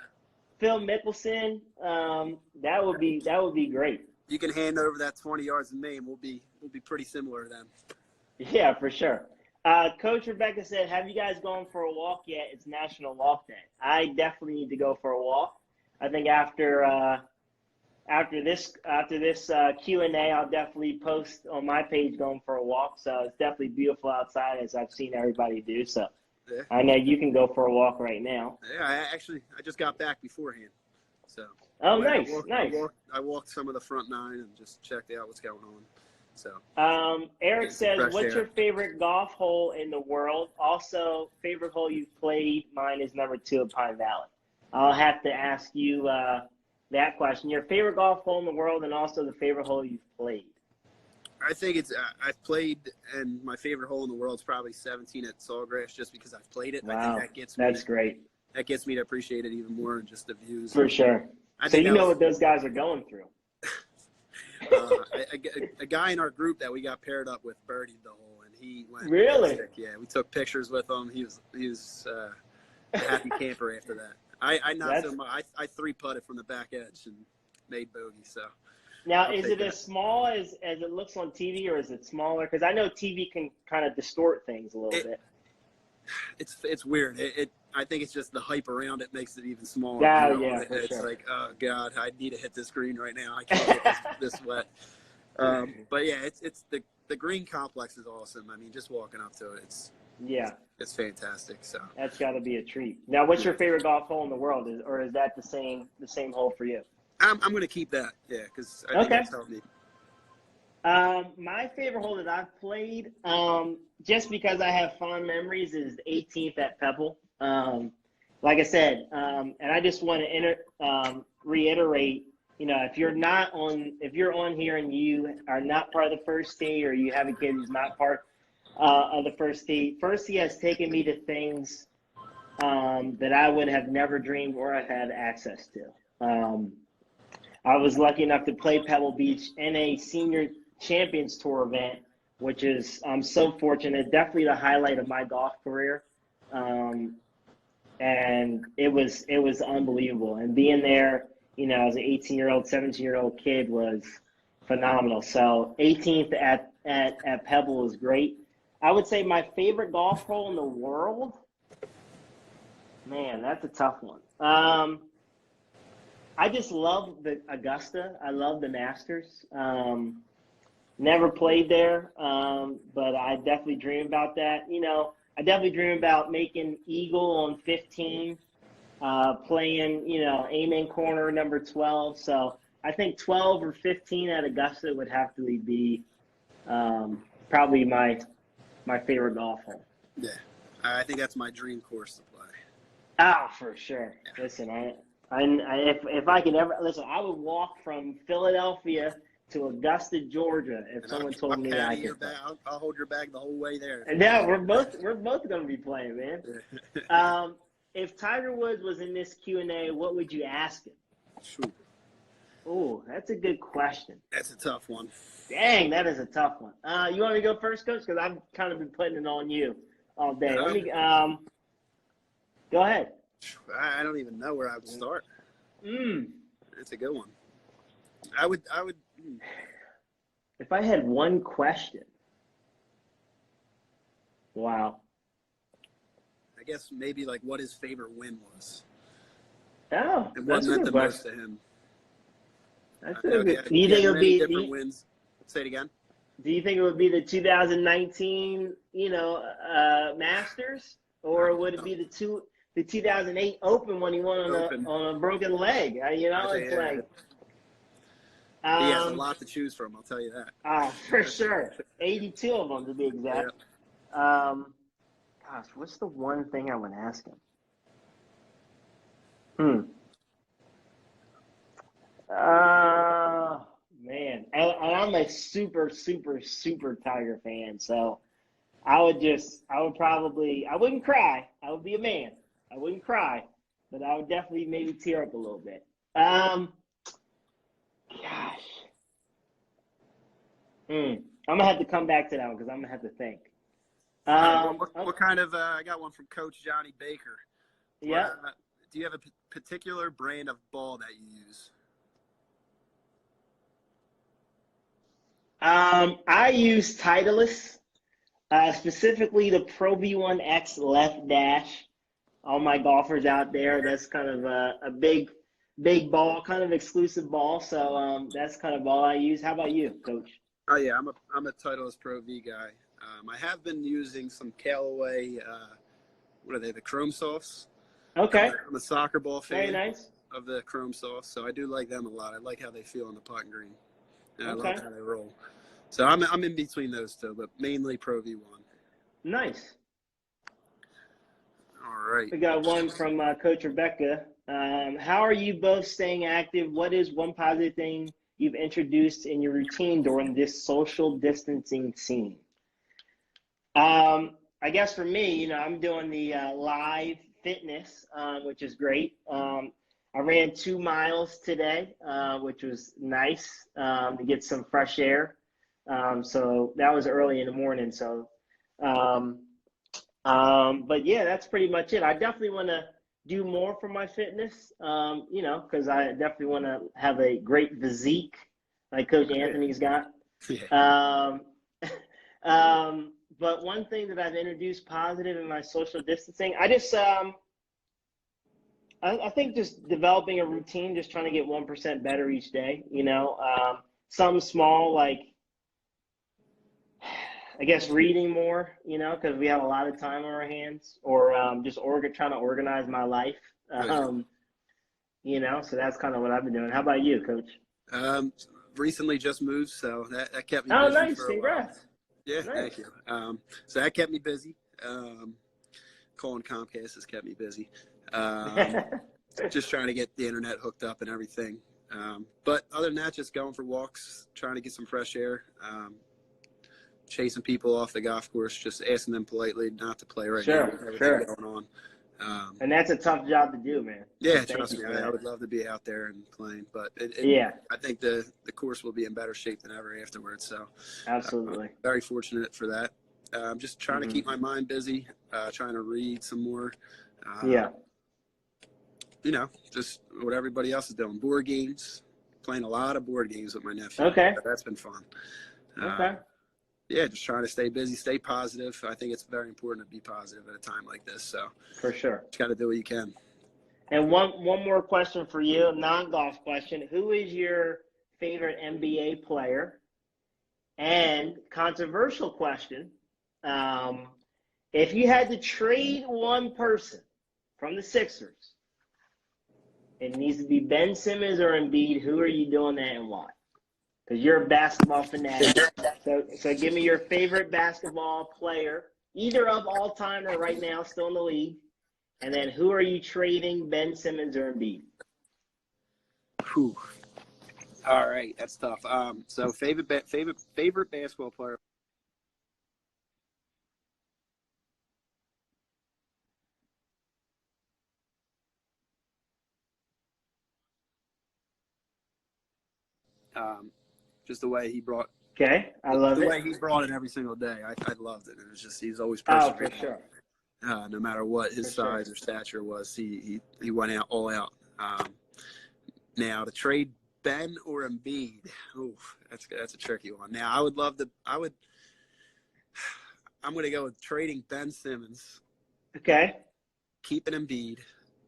Phil Mickelson, that would be great. You can hand over that 20 yards to me, and we'll be pretty similar then. Yeah, for sure. Coach Rebecca said, have you guys gone for a walk yet? It's National Walk Day. I definitely need to go for a walk. I think after this Q&A, I'll definitely post on my page going for a walk. So it's definitely beautiful outside, as I've seen everybody do. So Yeah. I know you can go for a walk right now. Yeah, I just got back beforehand. So. Oh, But nice, nice. I walked some of the front 9 and just checked out what's going on. So. Eric says, fresh what's air. your favorite golf hole in the world? Also, favorite hole you've played? Mine is number 2 at Pine Valley. I'll have to ask you that question. Your favorite golf hole in the world, and also the favorite hole you've played. I think it's I've played, and my favorite hole in the world is probably 17 at Sawgrass, just because I've played it. Wow, I think that's great. That gets me to appreciate it even more, and just the views. For sure. So you know what those guys are going through. A guy in our group that we got paired up with birdied the hole, and he went. Really? Yeah, we took pictures with him. He was a happy camper after that. I knocked him. I 3-putted from the back edge and made bogey. So. Now, is it as small as it looks on TV, or is it smaller? Because I know TV can kind of distort things a little bit. It's weird. I think it's just the hype around it makes it even smaller. Yeah, you know? yeah, It's sure. like, oh God, I need to hit this green right now. I can't get this wet. But yeah, it's the green complex is awesome. I mean, just walking up to it, it's fantastic. So that's got to be a treat. Now, what's your favorite golf hole in the world? Or is that the same hole for you? I'm going to keep that. Yeah, because I think that's helped me. My favorite hole that I've played, just because I have fond memories, is the 18th at Pebble. Like I said, and I just want to reiterate, if you're on here and you are not part of the first tee, or you have a kid who's not part of the first tee has taken me to things that I would have never dreamed or have had access to. I was lucky enough to play Pebble Beach in a senior Champions Tour event, which is I'm so fortunate. Definitely the highlight of my golf career, and it was unbelievable. And being there, as an 18-year-old, 17-year-old kid was phenomenal. So 18th at Pebble is great. I would say my favorite golf hole in the world. Man, that's a tough one. I just love the Augusta. I love the Masters. Never played there, but I definitely dream about that. I definitely dream about making eagle on 15, playing, aiming corner number 12. So I think 12 or 15 at Augusta would have to be probably my favorite golf hole. Yeah, I think that's my dream course to play. Oh, for sure. Yeah. Listen, if I could ever listen, I would walk from Philadelphia to Augusta, Georgia, if someone told me that I could. I'll hold your bag the whole way there. Yeah, we're both going to be playing, man. If Tiger Woods was in this Q&A, what would you ask him? Shoot. Oh, that's a good question. That's a tough one. Dang, that is a tough one. You want me to go first, Coach? Because I've kind of been putting it on you all day. Let me go ahead. I don't even know where I would start. It's a good one. I would. If I had one question. Wow. I guess maybe like what his favorite win was. Oh, and what meant the most to him. That's a good. Do you think it would be different wins? Say it again. Do you think it would be the 2019, Masters, or would it be the 2008 Open when he won on a broken leg? It's like. He has a lot to choose from, I'll tell you that. For sure. 82 of them, to be exact. Yeah. Gosh, what's the one thing I would ask him? Man. And I'm a super, super, super Tiger fan, so I wouldn't cry. I would be a man. I wouldn't cry, but I would definitely maybe tear up a little bit. Gosh. I'm going to have to come back to that one because I'm going to have to think. What kind of, I got one from Coach Johnny Baker. Yeah. Do you have a particular brand of ball that you use? I use Titleist, specifically the Pro V1X Left Dash. All my golfers out there, that's kind of a big ball, kind of exclusive ball. So that's kind of ball I use. How about you, Coach? Oh yeah, I'm a Titleist Pro V guy. I have been using some Callaway what are they? The Chrome Softs. Okay. I'm a soccer ball Very fan nice. of the Chrome Softs, so I do like them a lot. I like how they feel on the putting green, and I Okay. love how they roll. So I'm in between those two, but mainly Pro V1. Nice. All right. We got one from Coach Rebecca. How are you both staying active? What is one positive thing you've introduced in your routine during this social distancing scene? I guess for me, I'm doing the live fitness, which is great. I ran 2 miles today, which was nice to get some fresh air. So that was early in the morning. So, but yeah, that's pretty much it. I definitely want to do more for my fitness, because I definitely want to have a great physique like Coach Anthony's got. Yeah. But one thing that I've introduced positive in my social distancing, I think just developing a routine, just trying to get 1% better each day, something small, like, I guess reading more, because we have a lot of time on our hands, or just trying to organize my life, so that's kind of what I've been doing. How about you, Coach? Recently just moved, so that kept me Oh, busy nice. for a while. Congrats. Yeah, Nice. thank you. So that kept me busy. Calling Comcast has kept me busy. Just trying to get the internet hooked up and everything. But other than that, just going for walks, trying to get some fresh air, chasing people off the golf course, just asking them politely not to play right now with everything going on. And that's a tough job to do, man. Yeah, So trust me, I would love to be out there and playing, but I think the course will be in better shape than ever afterwards. So absolutely, very fortunate for that. I'm just trying to keep my mind busy, trying to read some more. Just what everybody else is doing. Board games, playing a lot of board games with my nephew. Okay, that's been fun. Okay. Yeah, just trying to stay busy, stay positive. I think it's very important to be positive at a time like this. So for sure, just got to do what you can. And one more question for you, non-golf question. Who is your favorite NBA player? And controversial question, if you had to trade one person from the Sixers, it needs to be Ben Simmons or Embiid, who are you doing that and why? Because you're a basketball fanatic. So give me your favorite basketball player, either of all time or right now still in the league. And then who are you trading, Ben Simmons or Embiid? Whew. All right, that's tough. So favorite basketball player. Just the way he brought. Okay, I love the way he brought it every single day. I loved it. It was just he's always persevering. Oh, for sure. No matter what his size or stature was, he went out all out. Now to trade Ben or Embiid, that's a tricky one. Now I'm going to go with trading Ben Simmons. Okay. Keeping Embiid.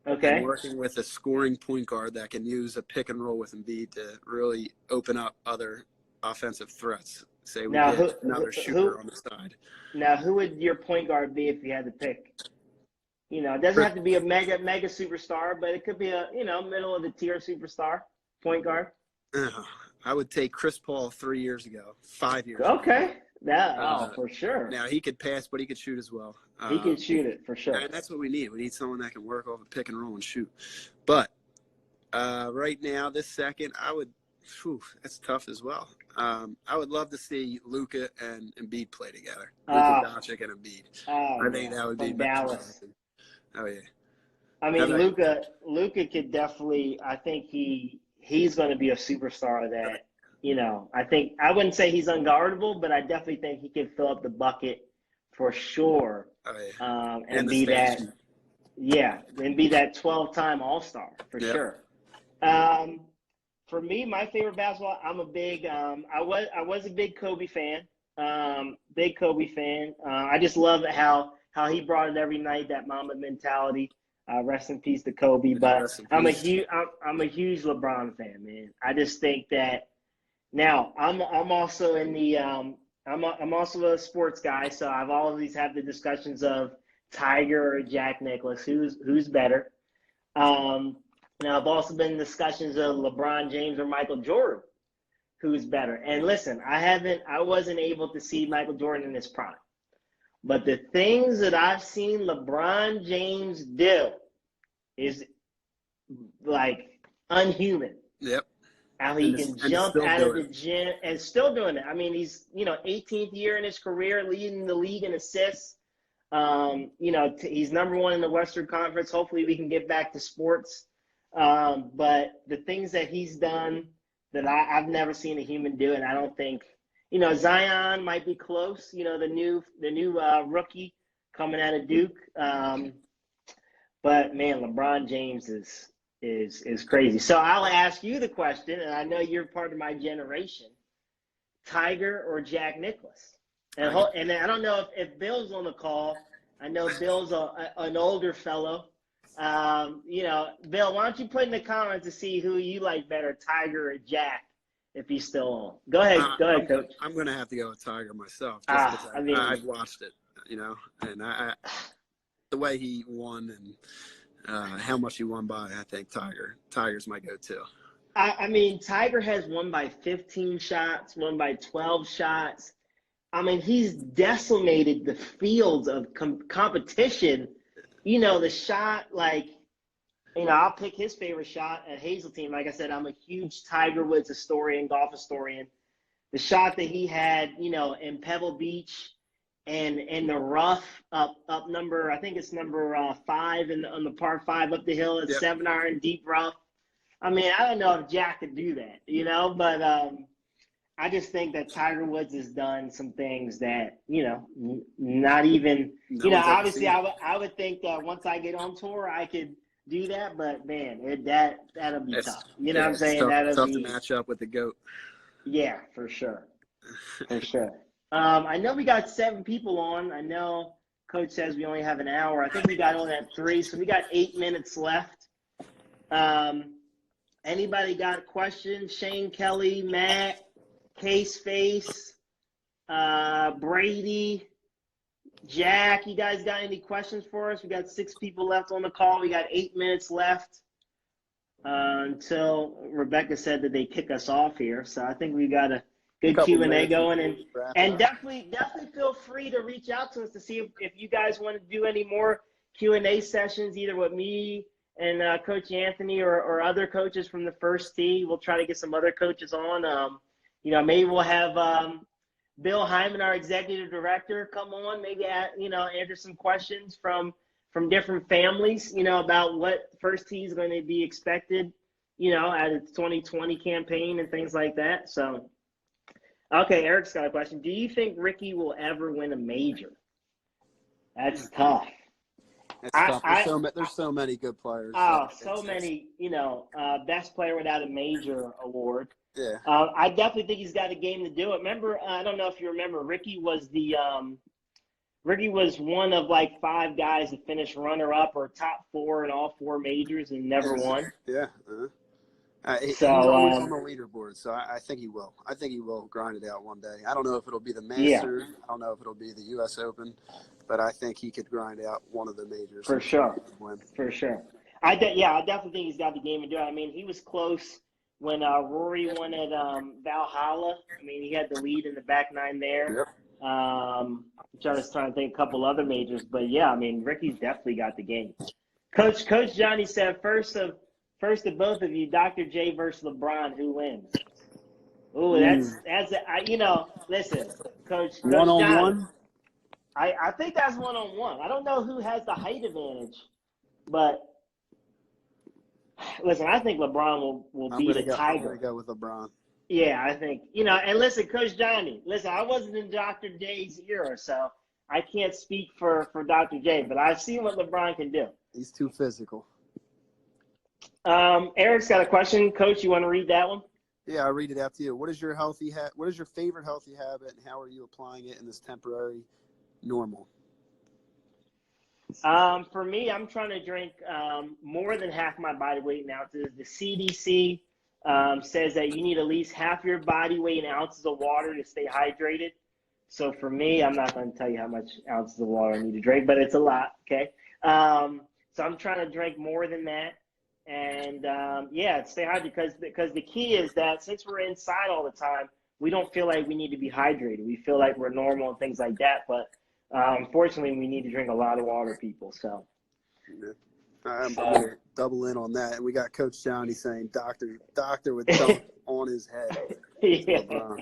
Okay. And working with a scoring point guard that can use a pick and roll with Embiid to really open up other offensive threats. Say we get another shooter on the side. Now, who would your point guard be if you had to pick? It doesn't have to be a mega superstar, but it could be a middle of the tier superstar point guard. I would take Chris Paul 3 years ago, 5 years ago. Okay. For sure. Now, he could pass, but he could shoot as well. He can shoot it, for sure. And that's what we need. We need someone that can work off a pick and roll and shoot. But right now, this second, that's tough as well. I would love to see Luka and Embiid play together. Luka Doncic and Embiid. I think that would be Dallas. Oh, yeah. I mean, Luka could definitely – I think he's going to be a superstar that – I think I wouldn't say he's unguardable, but I definitely think he can fill up the bucket for sure. Oh, yeah. And be that, and be that 12-time All-Star for sure. For me, my favorite basketball, I'm a big. I was a big Kobe fan. I just love how he brought it every night. That Mamba mentality. Rest in peace to Kobe. But I'm a huge LeBron fan, man. I just think that. Now, I'm also in the I'm also a sports guy, so I've always had the discussions of Tiger or Jack Nicklaus? Who's better? Now, I've also been in discussions of LeBron James or Michael Jordan. Who's better? And listen, I wasn't able to see Michael Jordan in his prime. But the things that I've seen LeBron James do is like unhuman. Yep. How he can jump out of the gym and still doing it. I mean, he's 18th year in his career, leading the league in assists. He's number one in the Western Conference. Hopefully, we can get back to sports. But the things that he's done that I've never seen a human do, and I don't think Zion might be close. The new rookie coming out of Duke. But man, LeBron James is crazy. So I'll ask you the question, and I know you're part of my generation: Tiger or Jack Nicklaus? And I don't know if Bill's on the call. I know Bill's an older fellow. Bill, why don't you put in the comments to see who you like better, Tiger or Jack, if he's still on? Go ahead, Coach. I'm going to have to go with Tiger myself. Just I've watched it, and the way he won and how much he won by, I think Tiger's my go-to. I mean, Tiger has won by 15 shots, won by 12 shots. I mean, he's decimated the fields of competition. The shot, I'll pick his favorite shot at Hazeltine. Like I said, I'm a huge Tiger Woods historian, golf historian. The shot that he had, in Pebble Beach and in the rough up number, I think it's number 5 on the par 5 up the hill at 7-iron deep rough. I mean, I don't know if Jack could do that, but I just think that Tiger Woods has done some things that, not even, obviously I would think that once I get on tour, I could do that, but man, that'll be tough. You know what I'm saying? Tough to match up with the GOAT. Yeah, for sure. For sure. I know we got 7 people on. I know Coach says we only have an hour. I think we got on at 3, so we got 8 minutes left. Anybody got questions? Shane Kelly, Matt, Case Face, Brady, Jack, you guys got any questions for us? We got 6 people left on the call. We got 8 minutes left until Rebecca said that they kick us off here. So I think we got a good Q&A going, and definitely feel free to reach out to us to see if you guys want to do any more Q&A sessions, either with me and Coach Anthony or other coaches from the First Tee. We'll try to get some other coaches on. Maybe we'll have Bill Hyman, our executive director, come on. Maybe answer some questions from different families, about what First Tee is going to be expected, at its 2020 campaign and things like that. So, okay, Eric's got a question. Do you think Ricky will ever win a major? That's tough. It's tough. There's so many good players. Many. Best player without a major award. Yeah. I definitely think he's got a game to do it. Remember, I don't know if you remember, Ricky was one of 5 guys to finish runner-up or top 4 in all 4 majors and never won. Yeah. He's always on the leaderboard, so I think he will. I think he will grind it out one day. I don't know if it'll be the Masters. Yeah. I don't know if it'll be the U.S. Open, but I think he could grind out one of the majors. For sure. For sure. I definitely think he's got the game to do it. I mean, he was close when Rory won at Valhalla. I mean, he had the lead in the back 9 there. Yep. I'm just trying to think a couple other majors, but yeah, I mean, Ricky's definitely got the game. Coach Johnny said, first of both of you, Dr. J versus LeBron, who wins? Ooh, listen, Coach one-on-one. I think that's 1-on-1. I don't know who has the height advantage, but listen, I think LeBron will beat a Tiger. I'm going to go with LeBron. Yeah, I think, and listen, Coach Johnny, I wasn't in Dr. J's era, so I can't speak for Dr. J, but I've seen what LeBron can do. He's too physical. Eric's got a question. Coach, you want to read that one? Yeah, I'll read it out to you. What is your favorite healthy habit, and how are you applying it in this temporary normal? For me, I'm trying to drink more than half my body weight in ounces. The CDC says that you need at least half your body weight in ounces of water to stay hydrated. So for me, I'm not going to tell you how much ounces of water I need to drink, but it's a lot. Okay. So I'm trying to drink more than that. And yeah, stay hydrated because the key is that since we're inside all the time, we don't feel like we need to be hydrated. We feel like we're normal and things like that. But unfortunately, we need to drink a lot of water, people. So I'm gonna double in on that. And we got Coach Johnny saying, "Doctor with dunk on his head." Yeah.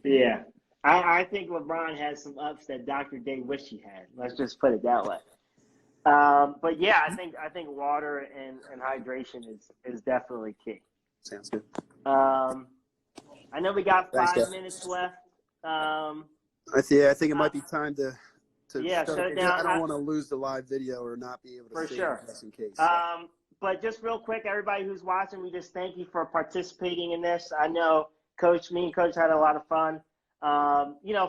Yeah. I think LeBron has some ups that Dr. Day wished he had. Let's just put it that way. But yeah, I think water and hydration is definitely key. Sounds good. I know we got Thanks, 5 Jeff. minutes left. I think it might be time to shut it I down. don't want to lose the live video or not be able to For save sure. it just in case. But just real quick, everybody who's watching, we just thank you for participating in this. I know me and Coach had a lot of fun.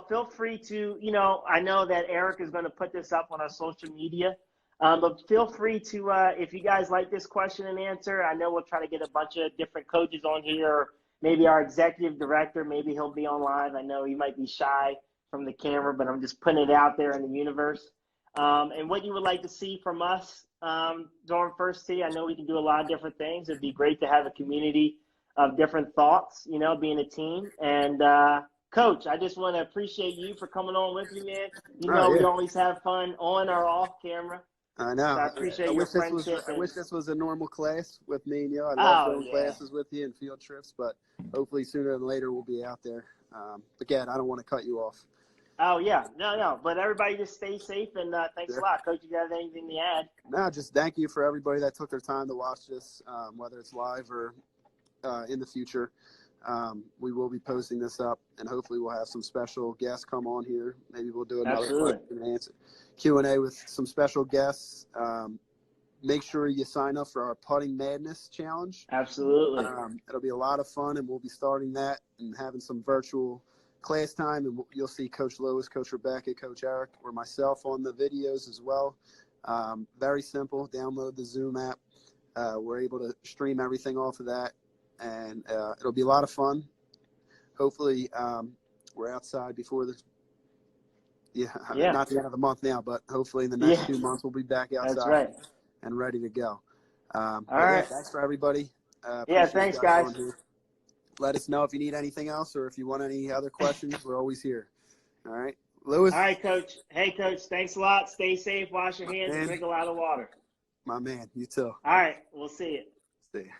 Feel free to, I know that Eric is going to put this up on our social media. But feel free to, if you guys like this question and answer, I know we'll try to get a bunch of different coaches on here, or maybe our executive director, maybe he'll be on live. I know he might be shy from the camera, but I'm just putting it out there in the universe. And what you would like to see from us during First Tee, I know we can do a lot of different things. It'd be great to have a community of different thoughts, being a team. And Coach, I just want to appreciate you for coming on with me, man. We always have fun on or off camera. I know. So I appreciate your friendship. I wish this was a normal class with me and you. I love doing classes with you and field trips, but hopefully sooner than later we'll be out there. But again, I don't want to cut you off. Oh, yeah. No. But everybody just stay safe, and thanks a lot. Coach, you got anything to add? No, just thank you for everybody that took their time to watch this, whether it's live or in the future. We will be posting this up, and hopefully we'll have some special guests come on here. Maybe we'll do another Q&A with some special guests. Make sure you sign up for our Putting Madness Challenge. Absolutely. It'll be a lot of fun, and we'll be starting that and having some virtual class time, and you'll see Coach Lois, Coach Rebecca, Coach Eric, or myself on the videos as well. Very simple. Download the Zoom app. We're able to stream everything off of that, and it'll be a lot of fun. Hopefully, we're outside before the not the end of the month now, but hopefully in the next 2 months we'll be back outside. That's right. And ready to go. All right. Thanks for everybody. Thanks, guys. Let us know if you need anything else or if you want any other questions. We're always here. All right. Lewis. All right, Coach. Hey, Coach, thanks a lot. Stay safe. Wash your hands and drink a lot of water. My man. You too. All right. We'll see you. See you.